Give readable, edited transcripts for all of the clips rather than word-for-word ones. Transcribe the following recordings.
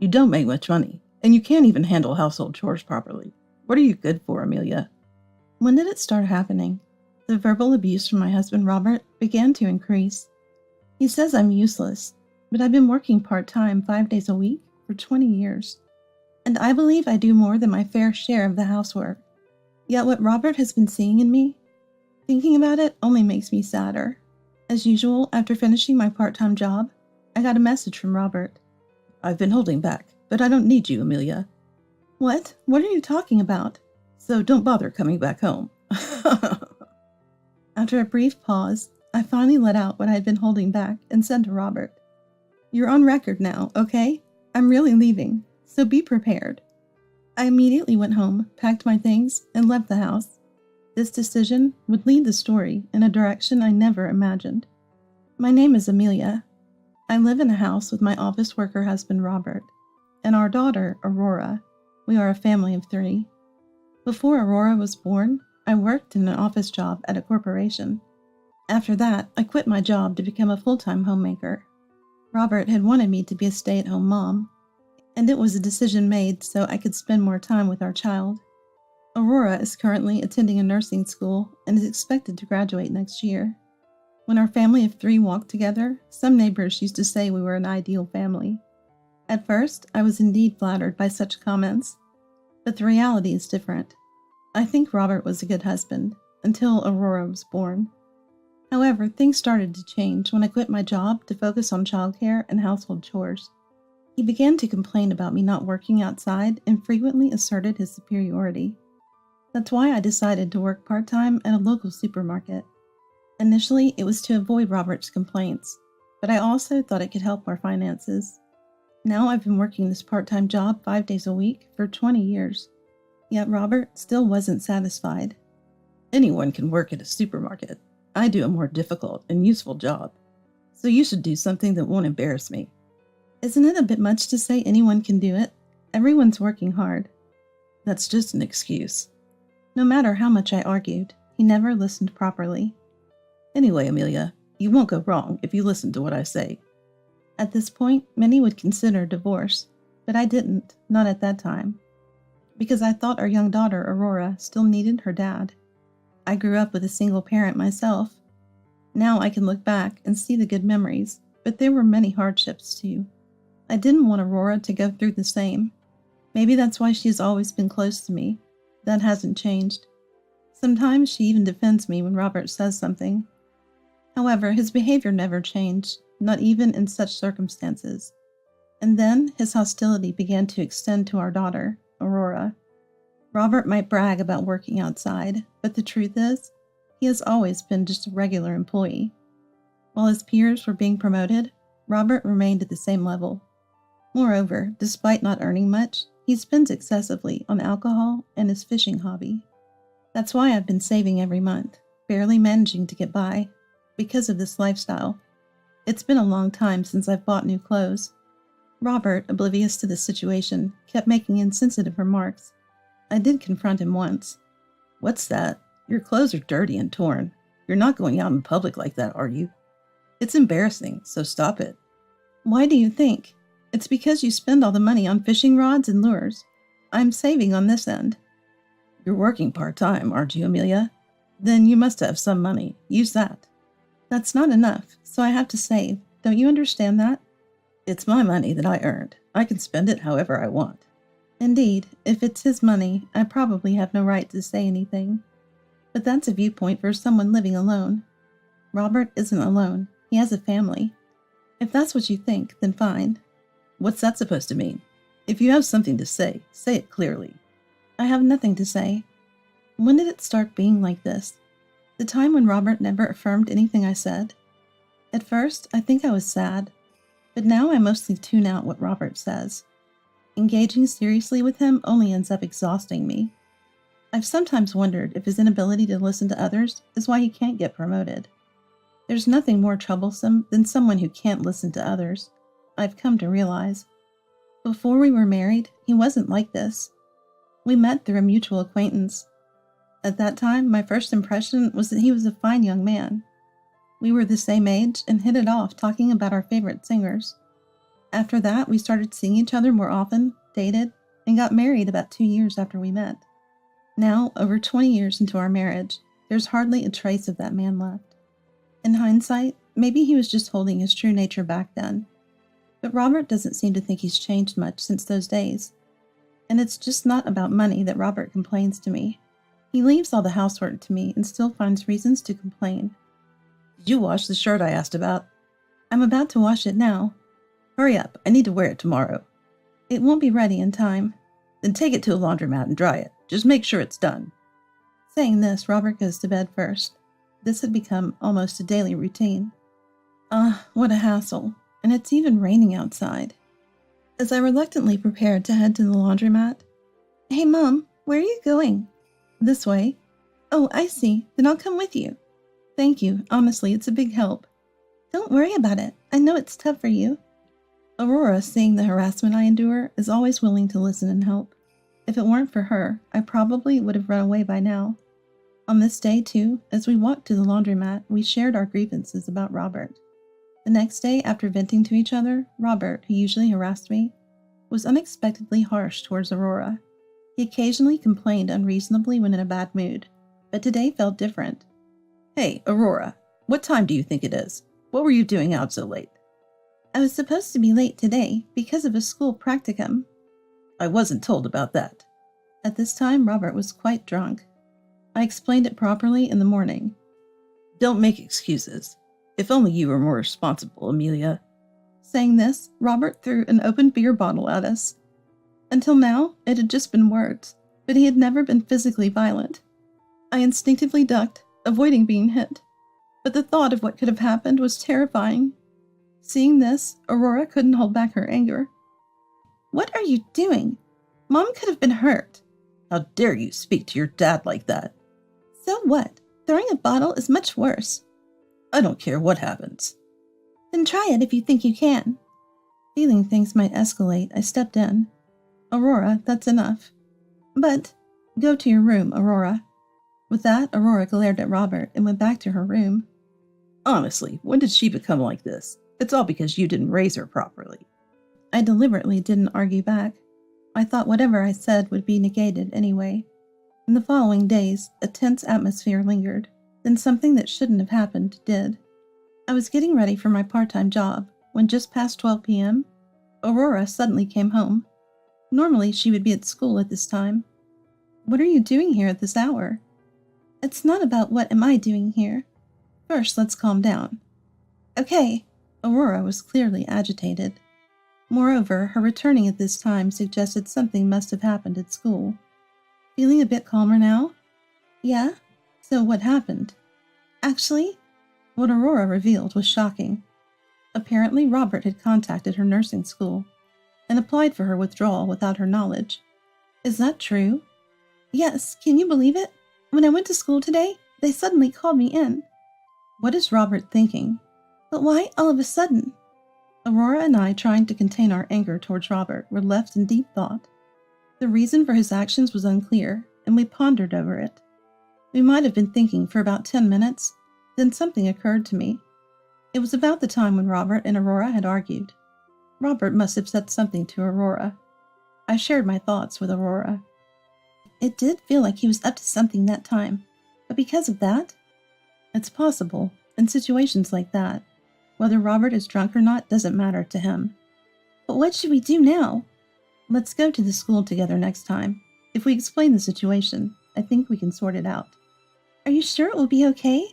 You don't make much money, and you can't even handle household chores properly. What are you good for, Amelia? When did it start happening? The verbal abuse from my husband Robert began to increase. He says I'm useless, but I've been working part-time 5 days a week for 20 years. And I believe I do more than my fair share of the housework. Yet what Robert has been seeing in me, thinking about it only makes me sadder. As usual, after finishing my part-time job, I got a message from Robert. I've been holding back, but I don't need you, Amelia. What? What are you talking about? So don't bother coming back home. After a brief pause, I finally let out what I had been holding back and said to Robert, "You're on record now, okay? I'm really leaving, so be prepared." I immediately went home, packed my things, and left the house. This decision would lead the story in a direction I never imagined. My name is Amelia. I live in a house with my office worker husband Robert and our daughter Aurora. We are a family of 3. Before Aurora was born, I worked in an office job at a corporation. After that, I quit my job to become a full-time homemaker. Robert had wanted me to be a stay-at-home mom, and it was a decision made so I could spend more time with our child. Aurora is currently attending a nursing school and is expected to graduate next year. When our family of 3 walked together, some neighbors used to say we were an ideal family. At first, I was indeed flattered by such comments, but the reality is different. I think Robert was a good husband, until Aurora was born. However, things started to change when I quit my job to focus on childcare and household chores. He began to complain about me not working outside and frequently asserted his superiority. That's why I decided to work part-time at a local supermarket. Initially, it was to avoid Robert's complaints, but I also thought it could help our finances. Now I've been working this part-time job 5 days a week for 20 years. Yet Robert still wasn't satisfied. Anyone can work at a supermarket. I do a more difficult and useful job. So you should do something that won't embarrass me. Isn't it a bit much to say anyone can do it? Everyone's working hard. That's just an excuse. No matter how much I argued, he never listened properly. Anyway, Amelia, you won't go wrong if you listen to what I say. At this point, many would consider divorce, but I didn't, not at that time. Because I thought our young daughter, Aurora, still needed her dad. I grew up with a single parent myself. Now I can look back and see the good memories, but there were many hardships too. I didn't want Aurora to go through the same. Maybe that's why she has always been close to me. That hasn't changed. Sometimes she even defends me when Robert says something. However, his behavior never changed, not even in such circumstances. And then his hostility began to extend to our daughter, Aurora. Robert might brag about working outside, but the truth is, he has always been just a regular employee. While his peers were being promoted, Robert remained at the same level. Moreover, despite not earning much, he spends excessively on alcohol and his fishing hobby. That's why I've been saving every month, barely managing to get by, because of this lifestyle. It's been a long time since I've bought new clothes. Robert, oblivious to the situation, kept making insensitive remarks. I did confront him once. What's that? Your clothes are dirty and torn. You're not going out in public like that, are you? It's embarrassing, so stop it. Why do you think? It's because you spend all the money on fishing rods and lures. I'm saving on this end. You're working part-time, aren't you, Amelia? Then you must have some money. Use that. That's not enough, so I have to save. Don't you understand that? It's my money that I earned. I can spend it however I want. Indeed, if it's his money, I probably have no right to say anything. But that's a viewpoint for someone living alone. Robert isn't alone. He has a family. If that's what you think, then fine. What's that supposed to mean? If you have something to say it clearly. I have nothing to say. When did it start being like this? The time when Robert never affirmed anything I said? At first, I think I was sad, but now I mostly tune out what Robert says. Engaging seriously with him only ends up exhausting me. I've sometimes wondered if his inability to listen to others is why he can't get promoted. There's nothing more troublesome than someone who can't listen to others. I've come to realize. Before we were married, he wasn't like this. We met through a mutual acquaintance. At that time, my first impression was that he was a fine young man. We were the same age and hit it off talking about our favorite singers. After that, we started seeing each other more often, dated, and got married about 2 years after we met. Now, over 20 years into our marriage, there's hardly a trace of that man left. In hindsight, maybe he was just holding his true nature back then. But Robert doesn't seem to think he's changed much since those days. And it's just not about money that Robert complains to me. He leaves all the housework to me and still finds reasons to complain. Did you wash the shirt I asked about? I'm about to wash it now. Hurry up, I need to wear it tomorrow. It won't be ready in time. Then take it to a laundromat and dry it. Just make sure it's done. Saying this, Robert goes to bed first. This had become almost a daily routine. What a hassle. And it's even raining outside. As I reluctantly prepared to head to the laundromat, "Hey, Mom, where are you going?" "This way." "Oh, I see. Then I'll come with you." "Thank you. Honestly, it's a big help." "Don't worry about it. I know it's tough for you." Aurora, seeing the harassment I endure, is always willing to listen and help. If it weren't for her, I probably would have run away by now. On this day, too, as we walked to the laundromat, we shared our grievances about Robert. The next day, after venting to each other, Robert, who usually harassed me, was unexpectedly harsh towards Aurora. He occasionally complained unreasonably when in a bad mood, but today felt different. "Hey, Aurora, what time do you think it is? What were you doing out so late?" "I was supposed to be late today because of a school practicum." "I wasn't told about that." At this time, Robert was quite drunk. I explained it properly in the morning. "Don't make excuses. If only you were more responsible, Amelia." Saying this, Robert threw an open beer bottle at us. Until now, it had just been words, but he had never been physically violent. I instinctively ducked, avoiding being hit. But the thought of what could have happened was terrifying. Seeing this, Aurora couldn't hold back her anger. "What are you doing? Mom could have been hurt." "How dare you speak to your dad like that?" "So what? Throwing a bottle is much worse." "I don't care what happens." "Then try it if you think you can." Feeling things might escalate, I stepped in. "Aurora, that's enough." "But—" "Go to your room, Aurora." With that, Aurora glared at Robert and went back to her room. "Honestly, when did she become like this? It's all because you didn't raise her properly." I deliberately didn't argue back. I thought whatever I said would be negated anyway. In the following days, a tense atmosphere lingered. Then something that shouldn't have happened did. I was getting ready for my part-time job when just past 12 p.m., Aurora suddenly came home. Normally, she would be at school at this time. "What are you doing here at this hour?" "It's not about what am I doing here. First, let's calm down." "Okay." Aurora was clearly agitated. Moreover, her returning at this time suggested something must have happened at school. Feeling a bit calmer now? "Yeah? So what happened?" "Actually," what Aurora revealed was shocking. Apparently, Robert had contacted her nursing school and applied for her withdrawal without her knowledge. "Is that true?" "Yes. Can you believe it? When I went to school today, they suddenly called me in." What is Robert thinking? But why all of a sudden? Aurora and I, trying to contain our anger towards Robert, were left in deep thought. The reason for his actions was unclear, and we pondered over it. We might have been thinking for about 10 minutes, then something occurred to me. It was about the time when Robert and Aurora had argued. Robert must have said something to Aurora. I shared my thoughts with Aurora. "It did feel like he was up to something that time, but because of that?" "It's possible. In situations like that, whether Robert is drunk or not doesn't matter to him." "But what should we do now?" "Let's go to the school together next time. If we explain the situation, I think we can sort it out." "Are you sure it will be okay?"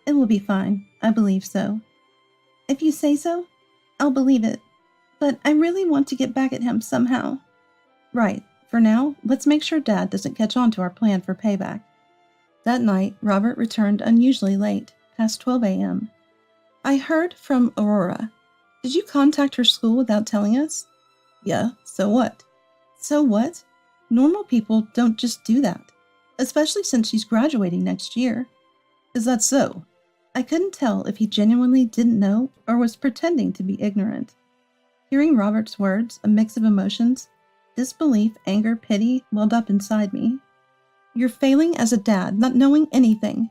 "It will be fine. I believe so." "If you say so, I'll believe it. But I really want to get back at him somehow." "Right. For now, let's make sure Dad doesn't catch on to our plan for payback." That night, Robert returned unusually late, past 12 a.m. "I heard from Aurora. Did you contact her school without telling us?" "Yeah, so what?" "So what? Normal people don't just do that, especially since she's graduating next year." "Is that so?" I couldn't tell if he genuinely didn't know or was pretending to be ignorant. Hearing Robert's words, a mix of emotions, disbelief, anger, pity, welled up inside me. "You're failing as a dad, not knowing anything."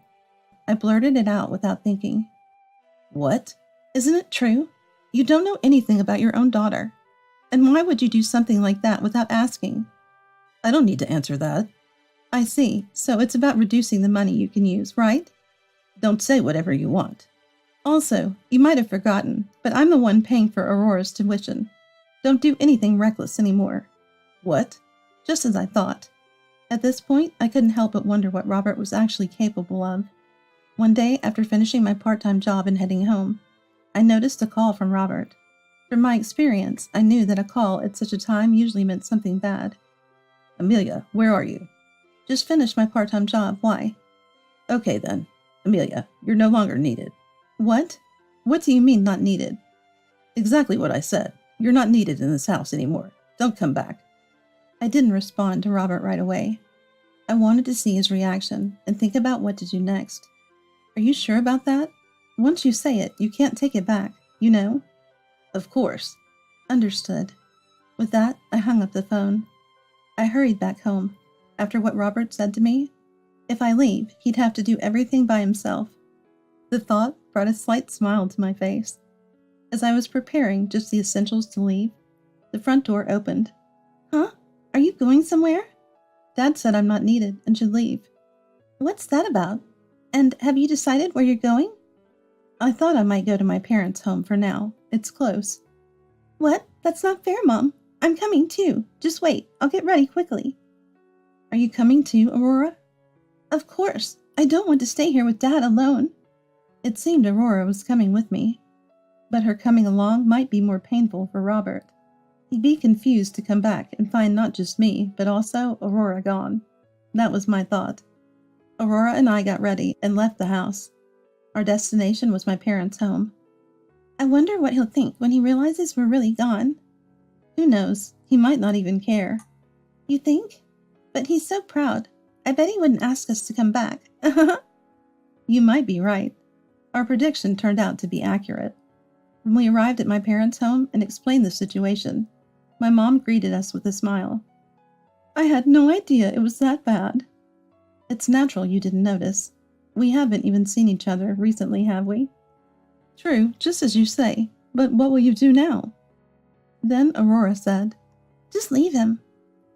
I blurted it out without thinking. "What?" "Isn't it true? You don't know anything about your own daughter. And why would you do something like that without asking? I don't need to answer that. I see. So it's about reducing the money you can use, right? Don't say whatever you want. Also, you might have forgotten, but I'm the one paying for Aurora's tuition. Don't do anything reckless anymore. What? Just as I thought. At this point, I couldn't help but wonder what Robert was actually capable of. One day, after finishing my part-time job and heading home, I noticed a call from Robert. From my experience, I knew that a call at such a time usually meant something bad. Amelia, where are you? Just finished my part-time job. Why? Okay then. Amelia, you're no longer needed. What? What do you mean not needed? Exactly what I said. You're not needed in this house anymore. Don't come back. I didn't respond to Robert right away. I wanted to see his reaction and think about what to do next. Are you sure about that? Once you say it, you can't take it back, you know? Of course. Understood. With that, I hung up the phone. I hurried back home. After what Robert said to me, if I leave, he'd have to do everything by himself. The thought brought a slight smile to my face. As I was preparing just the essentials to leave, the front door opened. Huh? Are you going somewhere? Dad said I'm not needed and should leave. What's that about? And have you decided where you're going? I thought I might go to my parents' home for now. It's close. What? That's not fair, Mom. I'm coming too. Just wait. I'll get ready quickly. Are you coming too, Aurora? Of course. I don't want to stay here with Dad alone. It seemed Aurora was coming with me, but her coming along might be more painful for Robert. He'd be confused to come back and find not just me, but also Aurora gone. That was my thought. Aurora and I got ready and left the house. Our destination was my parents' home. I wonder what he'll think when he realizes we're really gone. Who knows? He might not even care. You think? But he's so proud. I bet he wouldn't ask us to come back. You might be right. Our prediction turned out to be accurate. When we arrived at my parents' home and explained the situation, my mom greeted us with a smile. I had no idea it was that bad. It's natural you didn't notice. We haven't even seen each other recently, have we? True, just as you say. But what will you do now? Then Aurora said, Just leave him.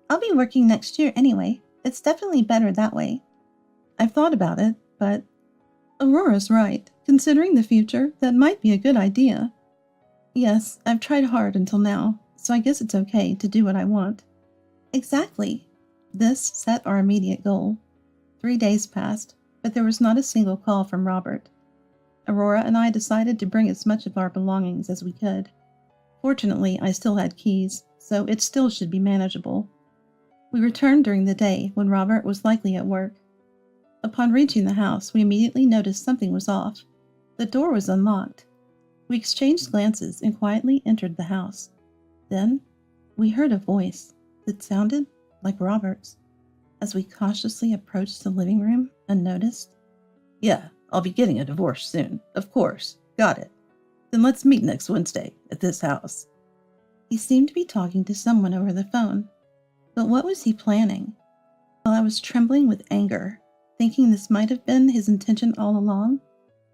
I'll be working next year anyway. It's definitely better that way. I've thought about it, but Aurora's right. Considering the future, that might be a good idea. Yes, I've tried hard until now, so I guess it's okay to do what I want. Exactly. This set our immediate goal. 3 days passed, but there was not a single call from Robert. Aurora and I decided to bring as much of our belongings as we could. Fortunately, I still had keys, so it still should be manageable. We returned during the day when Robert was likely at work. Upon reaching the house, we immediately noticed something was off. The door was unlocked. We exchanged glances and quietly entered the house. Then, we heard a voice that sounded like Robert's. As we cautiously approached the living room unnoticed, Yeah, I'll be getting a divorce soon. Of course. Got it. Then let's meet next Wednesday at this house. He seemed to be talking to someone over the phone. But what was he planning? While I was trembling with anger, thinking this might have been his intention all along,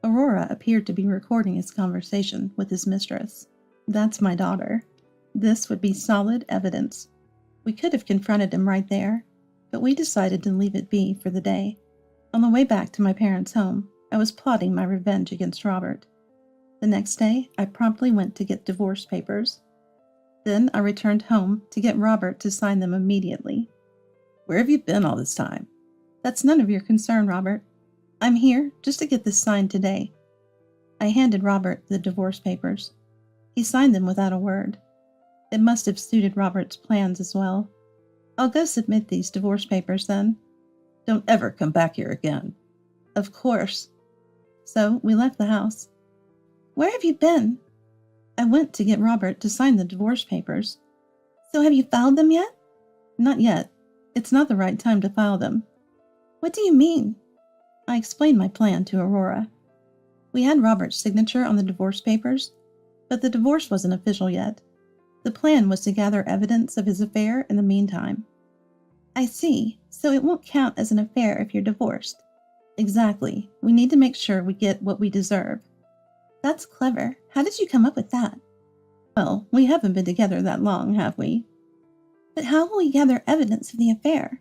Aurora appeared to be recording his conversation with his mistress. That's my daughter. This would be solid evidence. We could have confronted him right there, but we decided to leave it be for the day. On the way back to my parents' home, I was plotting my revenge against Robert. The next day, I promptly went to get divorce papers. Then I returned home to get Robert to sign them immediately. Where have you been all this time? That's none of your concern, Robert. I'm here just to get this signed today. I handed Robert the divorce papers. He signed them without a word. It must have suited Robert's plans as well. I'll go submit these divorce papers then. Don't ever come back here again. Of course. So we left the house. Where have you been? I went to get Robert to sign the divorce papers. So have you filed them yet? Not yet. It's not the right time to file them. What do you mean? I explained my plan to Aurora. We had Robert's signature on the divorce papers, but the divorce wasn't official yet. The plan was to gather evidence of his affair in the meantime. I see. So it won't count as an affair if you're divorced. Exactly. We need to make sure we get what we deserve. That's clever. How did you come up with that? Well, we haven't been together that long, have we? But how will we gather evidence of the affair?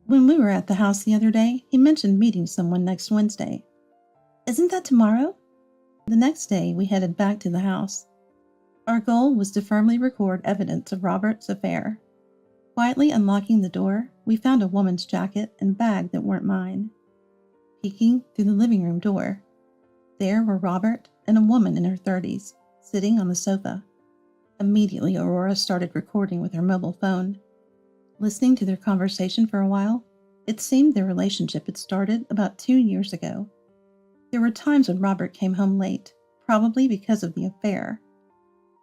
When we were at the house the other day, he mentioned meeting someone next Wednesday. Isn't that tomorrow? The next day, we headed back to the house. Our goal was to firmly record evidence of Robert's affair. Quietly unlocking the door, we found a woman's jacket and bag that weren't mine. Peeking through the living room door, there were Robert and a woman in her 30s, sitting on the sofa. Immediately, Aurora started recording with her mobile phone. Listening to their conversation for a while, it seemed their relationship had started about 2 years ago. There were times when Robert came home late, probably because of the affair.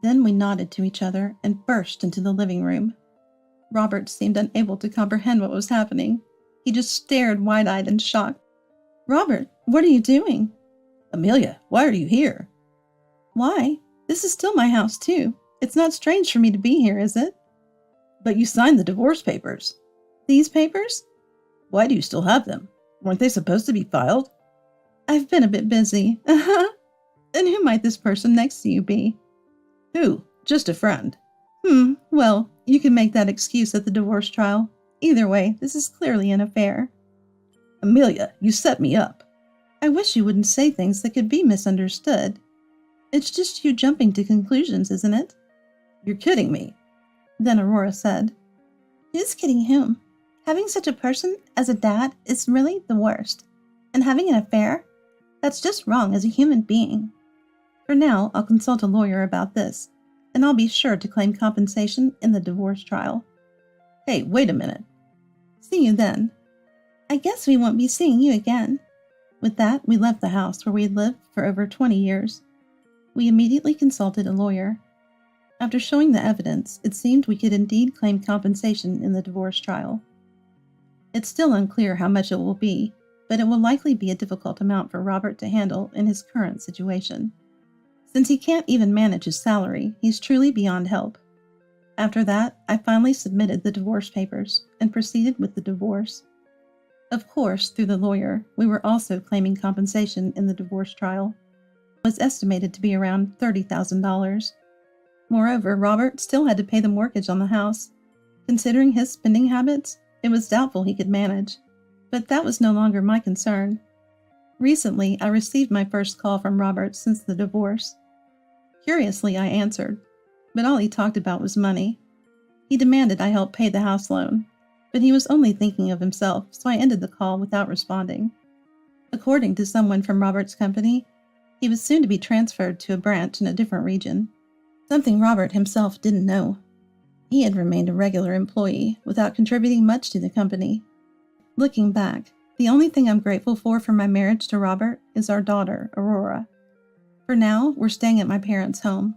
Then we nodded to each other and burst into the living room. Robert seemed unable to comprehend what was happening. He just stared wide-eyed in shock. Robert, what are you doing? Amelia, why are you here? Why? This is still my house, too. It's not strange for me to be here, is it? But you signed the divorce papers. These papers? Why do you still have them? Weren't they supposed to be filed? I've been a bit busy. And who might this person next to you be? Who? Just a friend. Well, you can make that excuse at the divorce trial. Either way, this is clearly an affair. Amelia, you set me up. I wish you wouldn't say things that could be misunderstood. It's just you jumping to conclusions, isn't it? You're kidding me. Then Aurora said, Who's kidding whom? Having such a person as a dad is really the worst. And having an affair? That's just wrong as a human being. For now, I'll consult a lawyer about this, and I'll be sure to claim compensation in the divorce trial. Hey, wait a minute. See you then. I guess we won't be seeing you again. With that, we left the house where we had lived for over 20 years. We immediately consulted a lawyer. After showing the evidence, it seemed we could indeed claim compensation in the divorce trial. It's still unclear how much it will be, but it will likely be a difficult amount for Robert to handle in his current situation. Since he can't even manage his salary, he's truly beyond help. After that, I finally submitted the divorce papers and proceeded with the divorce. Of course, through the lawyer, we were also claiming compensation in the divorce trial. It was estimated to be around $30,000. Moreover, Robert still had to pay the mortgage on the house. Considering his spending habits, it was doubtful he could manage. But that was no longer my concern. Recently, I received my first call from Robert since the divorce. Curiously, I answered, but all he talked about was money. He demanded I help pay the house loan, but he was only thinking of himself, so I ended the call without responding. According to someone from Robert's company, he was soon to be transferred to a branch in a different region, something Robert himself didn't know. He had remained a regular employee without contributing much to the company. Looking back, the only thing I'm grateful for my marriage to Robert is our daughter, Aurora. For now, we're staying at my parents' home.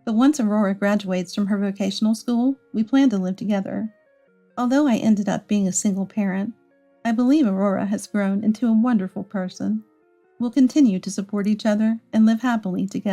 But once Aurora graduates from her vocational school, we plan to live together. Although I ended up being a single parent, I believe Aurora has grown into a wonderful person. We'll continue to support each other and live happily together.